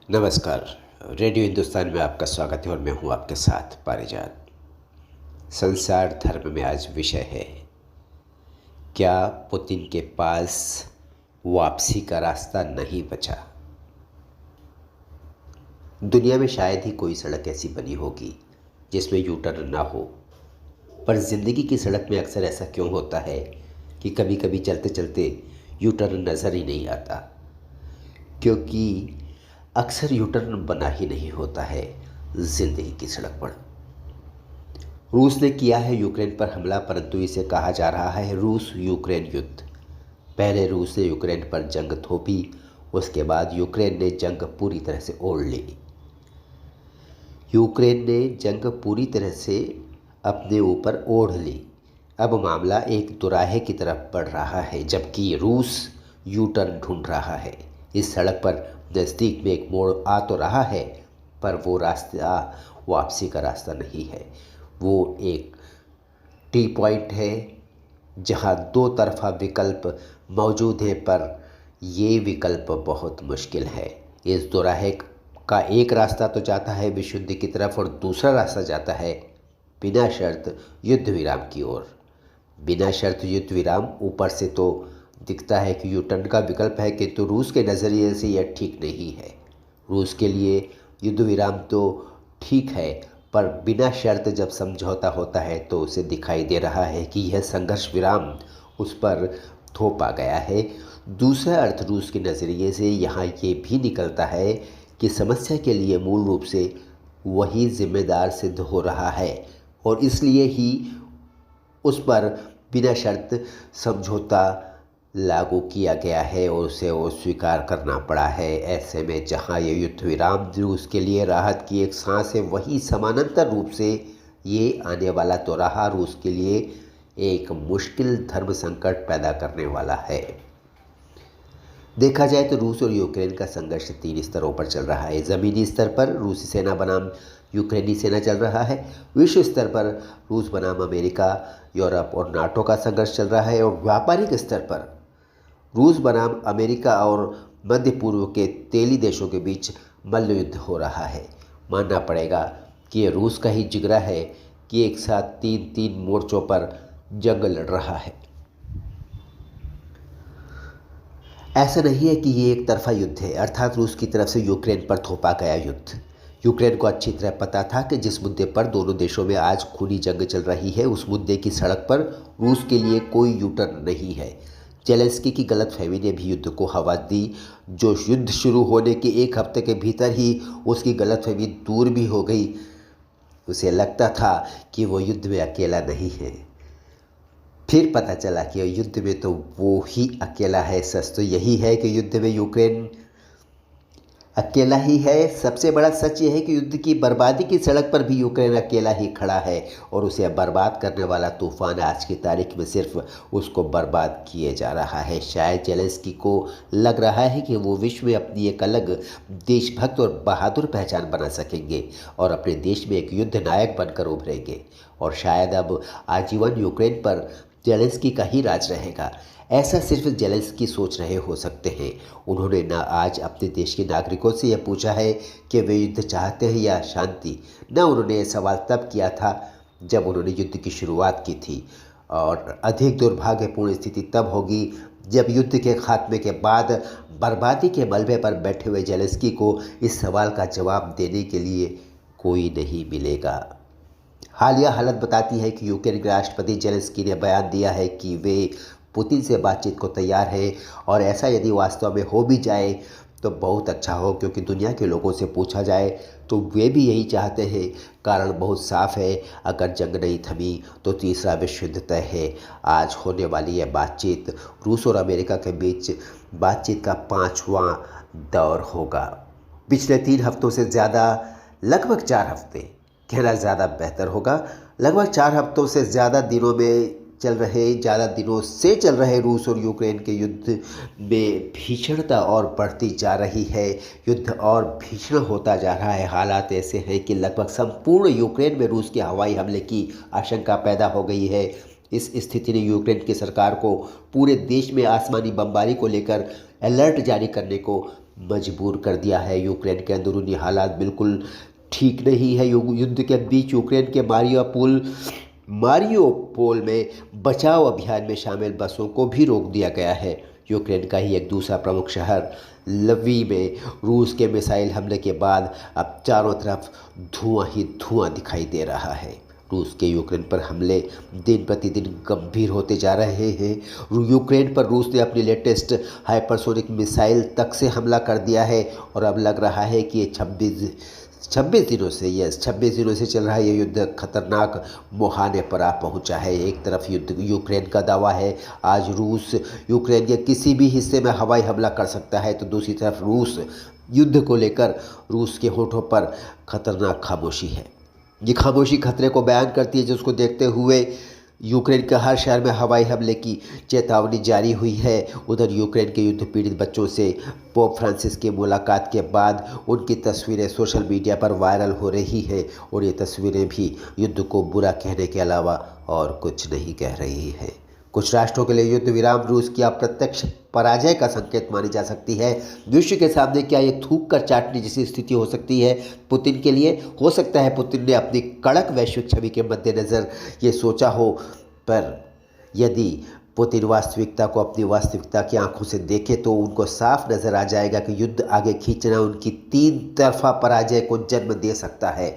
नमस्कार। रेडियो हिंदुस्तान में आपका स्वागत है और मैं हूं आपके साथ पारिजात। संसार धर्म में आज विषय है, क्या पुतिन के पास वापसी का रास्ता नहीं बचा। दुनिया में शायद ही कोई सड़क ऐसी बनी होगी जिसमें यू टर्न ना हो, पर ज़िंदगी की सड़क में अक्सर ऐसा क्यों होता है कि कभी कभी चलते चलते यू टर्न नज़र ही नहीं आता, क्योंकि अक्सर यू टर्न बना ही नहीं होता है ज़िंदगी की सड़क पर। रूस ने किया है यूक्रेन पर हमला, परंतु इसे कहा जा रहा है रूस यूक्रेन युद्ध। पहले रूस ने यूक्रेन पर जंग थोपी, उसके बाद यूक्रेन ने जंग पूरी तरह से ओढ़ ली। यूक्रेन ने जंग पूरी तरह से अपने ऊपर ओढ़ ली। अब मामला एक दोराहे की तरफ बढ़ रहा है, जबकि रूस यू टर्न ढूंढ रहा है। इस सड़क पर नज़दीक में एक मोड़ आ तो रहा है, पर वो रास्ता वापसी का रास्ता नहीं है। वो एक टी पॉइंट है जहाँ दो तरफा विकल्प मौजूद है, पर ये विकल्प बहुत मुश्किल है। इस दोराहे का एक रास्ता तो जाता है विश्व युद्ध की तरफ और दूसरा रास्ता जाता है बिना शर्त युद्ध विराम की ओर। बिना शर्त युद्ध विराम ऊपर से तो दिखता है कि यू टर्न का विकल्प है, किंतु रूस के नज़रिए से यह ठीक नहीं है। रूस के लिए युद्ध विराम तो ठीक है, पर बिना शर्त जब समझौता होता है तो उसे दिखाई दे रहा है कि यह संघर्ष विराम उस पर थोपा गया है। दूसरा अर्थ रूस के नज़रिए से यहाँ ये भी निकलता है कि समस्या के लिए मूल रूप से वही जिम्मेदार सिद्ध हो रहा है और इसलिए ही उस पर बिना शर्त समझौता लागू किया गया है और उसे वो स्वीकार करना पड़ा है। ऐसे में जहां ये युद्ध विराम रूस के लिए राहत की एक सांस है, वहीं समानांतर रूप से ये आने वाला तो रहा रूस के लिए एक मुश्किल धर्म संकट पैदा करने वाला है। देखा जाए तो रूस और यूक्रेन का संघर्ष 3 स्तरों पर चल रहा है। ज़मीनी स्तर पर रूसी सेना बनाम यूक्रेनी सेना चल रहा है। विश्व स्तर पर रूस बनाम अमेरिका, यूरोप और नाटो का संघर्ष चल रहा है और व्यापारिक स्तर पर रूस बनाम अमेरिका और मध्य पूर्व के तेली देशों के बीच मल्ल युद्ध हो रहा है। मानना पड़ेगा कि ये रूस का ही जिगरा है कि एक साथ तीन मोर्चों पर जंग लड़ रहा है। ऐसा नहीं है कि ये एक तरफा युद्ध है, अर्थात रूस की तरफ से यूक्रेन पर थोपा गया युद्ध। यूक्रेन को अच्छी तरह पता था कि जिस मुद्दे पर दोनों देशों में आज खूनी जंग चल रही है, उस मुद्दे की सड़क पर रूस के लिए कोई यू टर्न नहीं है। जेलेंस्की की गलतफहमी ने भी युद्ध को हवा दी, जो युद्ध शुरू होने के एक हफ्ते के भीतर ही उसकी गलतफहमी दूर भी हो गई। उसे लगता था कि वो युद्ध में अकेला नहीं है, फिर पता चला कि युद्ध में तो वो ही अकेला है। सच तो यही है कि युद्ध में यूक्रेन अकेला ही है। सबसे बड़ा सच ये है कि युद्ध की बर्बादी की सड़क पर भी यूक्रेन अकेला ही खड़ा है और उसे बर्बाद करने वाला तूफान आज की तारीख में सिर्फ उसको बर्बाद किए जा रहा है। शायद जेलेंस्की को लग रहा है कि वो विश्व में अपनी एक अलग देशभक्त और बहादुर पहचान बना सकेंगे और अपने देश में एक युद्ध नायक बनकर उभरेंगे और शायद अब आजीवन यूक्रेन पर जेलेंस्की का ही राज रहेगा। ऐसा सिर्फ जेलेंस्की सोच रहे हो सकते हैं। उन्होंने ना आज अपने देश के नागरिकों से यह पूछा है कि वे युद्ध चाहते हैं या शांति। न उन्होंने ये सवाल तब किया था जब उन्होंने युद्ध की शुरुआत की थी, और अधिक दुर्भाग्यपूर्ण स्थिति तब होगी जब युद्ध के खात्मे के बाद बर्बादी के मलबे पर बैठे हुए जेलेंस्की को इस सवाल का जवाब देने के लिए कोई नहीं मिलेगा। हालिया हालत बताती है कि यूक्रेन के राष्ट्रपति जेलेंस्की ने बयान दिया है कि वे पुतिन से बातचीत को तैयार है, और ऐसा यदि वास्तव में हो भी जाए तो बहुत अच्छा हो, क्योंकि दुनिया के लोगों से पूछा जाए तो वे भी यही चाहते हैं। कारण बहुत साफ है, अगर जंग नहीं थमी तो तीसरा विश्व युद्ध तय है। आज होने वाली यह बातचीत रूस और अमेरिका के बीच बातचीत का 5वां दौर होगा। पिछले 3 हफ्तों से ज़्यादा, लगभग 4 हफ्ते कहना ज़्यादा बेहतर होगा, लगभग 4 हफ्तों से ज़्यादा दिनों से चल रहे रूस और यूक्रेन के युद्ध में भीषणता और बढ़ती जा रही है। युद्ध और भीषण होता जा रहा है। हालात ऐसे हैं कि लगभग संपूर्ण यूक्रेन में रूस के हवाई हमले की आशंका पैदा हो गई है। इस स्थिति ने यूक्रेन की सरकार को पूरे देश में आसमानी बमबारी को लेकर अलर्ट जारी करने को मजबूर कर दिया है। यूक्रेन के अंदरूनी हालात बिल्कुल ठीक नहीं है। युद्ध के बीच यूक्रेन के मारियोपोल में बचाव अभियान में शामिल बसों को भी रोक दिया गया है। यूक्रेन का ही एक दूसरा प्रमुख शहर लवी में रूस के मिसाइल हमले के बाद अब चारों तरफ धुआं ही धुआं दिखाई दे रहा है। रूस के यूक्रेन पर हमले दिन प्रतिदिन गंभीर होते जा रहे हैं। यूक्रेन पर रूस ने अपनी लेटेस्ट हाइपरसोनिक मिसाइल तक से हमला कर दिया है और अब लग रहा है कि ये 26 दिनों से चल रहा है ये युद्ध खतरनाक मुहाने पर आ पहुंचा है। एक तरफ युद्ध यूक्रेन का दावा है, आज रूस यूक्रेन के किसी भी हिस्से में हवाई हमला कर सकता है, तो दूसरी तरफ रूस युद्ध को लेकर रूस के होठों पर खतरनाक खामोशी है। ये खामोशी खतरे को बयान करती है, जिसको देखते हुए यूक्रेन के हर शहर में हवाई हमले की चेतावनी जारी हुई है। उधर यूक्रेन के युद्ध पीड़ित बच्चों से पोप फ्रांसिस की मुलाकात के बाद उनकी तस्वीरें सोशल मीडिया पर वायरल हो रही हैं और ये तस्वीरें भी युद्ध को बुरा कहने के अलावा और कुछ नहीं कह रही हैं। कुछ राष्ट्रों के लिए युद्ध विराम रूस की अप्रत्यक्ष पराजय का संकेत मानी जा सकती है। विश्व के सामने क्या ये थूक कर चाटने जैसी स्थिति हो सकती है पुतिन के लिए? हो सकता है पुतिन ने अपनी कड़क वैश्विक छवि के मद्देनज़र ये सोचा हो, पर यदि पुतिन वास्तविकता को अपनी वास्तविकता की आंखों से देखे तो उनको साफ नज़र आ जाएगा कि युद्ध आगे खींचना उनकी 3 तरफा पराजय को जन्म दे सकता है।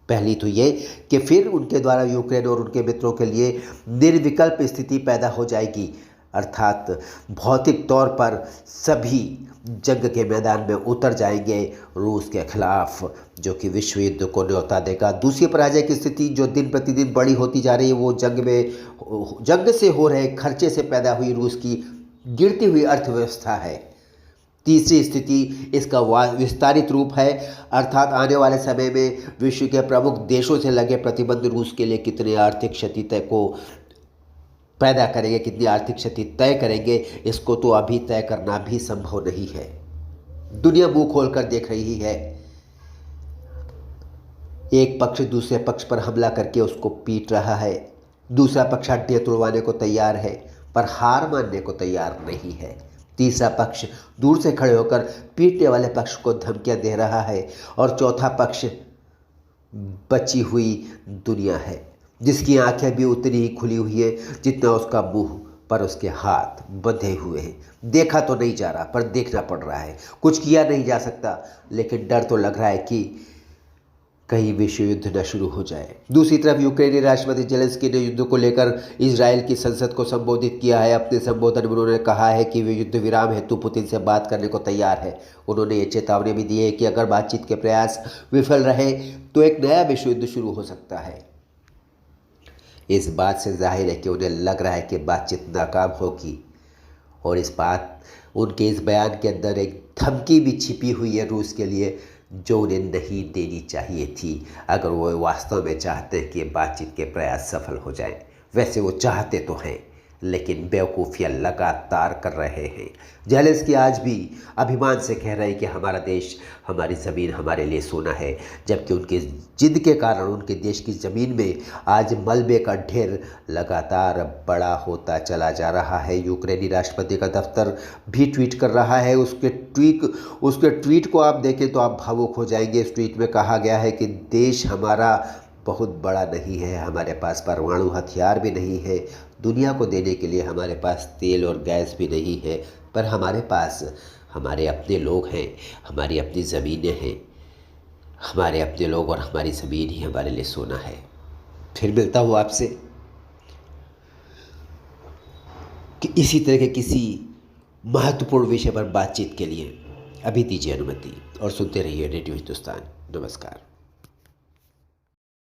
पहली तो ये कि फिर उनके द्वारा यूक्रेन और उनके मित्रों के लिए निर्विकल्प स्थिति पैदा हो जाएगी, अर्थात भौतिक तौर पर सभी जंग के मैदान में उतर जाएंगे रूस के खिलाफ, जो कि विश्व युद्ध को न्योता देगा। दूसरी पराजय की स्थिति जो दिन प्रतिदिन बड़ी होती जा रही है वो जंग से हो रहे खर्चे से पैदा हुई रूस की गिरती हुई अर्थव्यवस्था है। तीसरी स्थिति इसका विस्तारित रूप है, अर्थात आने वाले समय में विश्व के प्रमुख देशों से लगे प्रतिबंध रूस के लिए कितने आर्थिक क्षति तय को पैदा करेंगे, कितनी आर्थिक क्षति तय करेंगे, इसको तो अभी तय करना भी संभव नहीं है। दुनिया मुंह खोलकर देख रही है। एक पक्ष दूसरे पक्ष पर हमला करके उसको पीट रहा है, दूसरा पक्ष हड्डियां तुड़वाने को तैयार है पर हार मानने को तैयार नहीं है। तीसरा पक्ष दूर से खड़े होकर पीटने वाले पक्ष को धमकियां दे रहा है और चौथा पक्ष बची हुई दुनिया है, जिसकी आंखें भी उतनी ही खुली हुई है जितना उसका मुंह, पर उसके हाथ बंधे हुए हैं। देखा तो नहीं जा रहा पर देखना पड़ रहा है। कुछ किया नहीं जा सकता, लेकिन डर तो लग रहा है कि कहीं विश्व युद्ध न शुरू हो जाए। दूसरी तरफ यूक्रेनी राष्ट्रपति जेलेंस्की ने युद्ध को लेकर इजराइल की संसद को संबोधित किया है। अपने संबोधन में उन्होंने कहा है कि वे युद्ध विराम हेतु पुतिन से बात करने को तैयार है। उन्होंने ये चेतावनी भी दी है कि अगर बातचीत के प्रयास विफल रहे तो एक नया विश्व युद्ध शुरू हो सकता है। इस बात से जाहिर है कि उन्हें लग रहा है कि बातचीत नाकाम होगी और उनके इस बयान के अंदर एक धमकी भी छिपी हुई है रूस के लिए, जो उन्हें नहीं देनी चाहिए थी अगर वो वास्तव में चाहते हैं कि बातचीत के प्रयास सफल हो जाए। वैसे वो चाहते तो हैं, लेकिन बेवकूफ़ियाँ लगातार कर रहे हैं। जेलेंस्की आज भी अभिमान से कह रहे हैं कि हमारा देश, हमारी ज़मीन हमारे लिए सोना है, जबकि उनके जिद के कारण उनके देश की ज़मीन में आज मलबे का ढेर लगातार बड़ा होता चला जा रहा है। यूक्रेनी राष्ट्रपति का दफ्तर भी ट्वीट कर रहा है। उसके ट्वीट को आप देखें तो आप भावुक हो जाएंगे। इस ट्वीट में कहा गया है कि देश हमारा बहुत बड़ा नहीं है, हमारे पास परमाणु हथियार भी नहीं है, दुनिया को देने के लिए हमारे पास तेल और गैस भी नहीं है, पर हमारे पास हमारे अपने लोग हैं, हमारी अपनी ज़मीनें हैं, हमारे अपने लोग और हमारी ज़मीन ही हमारे लिए सोना है। फिर मिलता हूँ आपसे कि इसी तरह के किसी महत्वपूर्ण विषय पर बातचीत के लिए। अभी दीजिए अनुमति और सुनते रहिए रेडियो हिंदुस्तान। नमस्कार।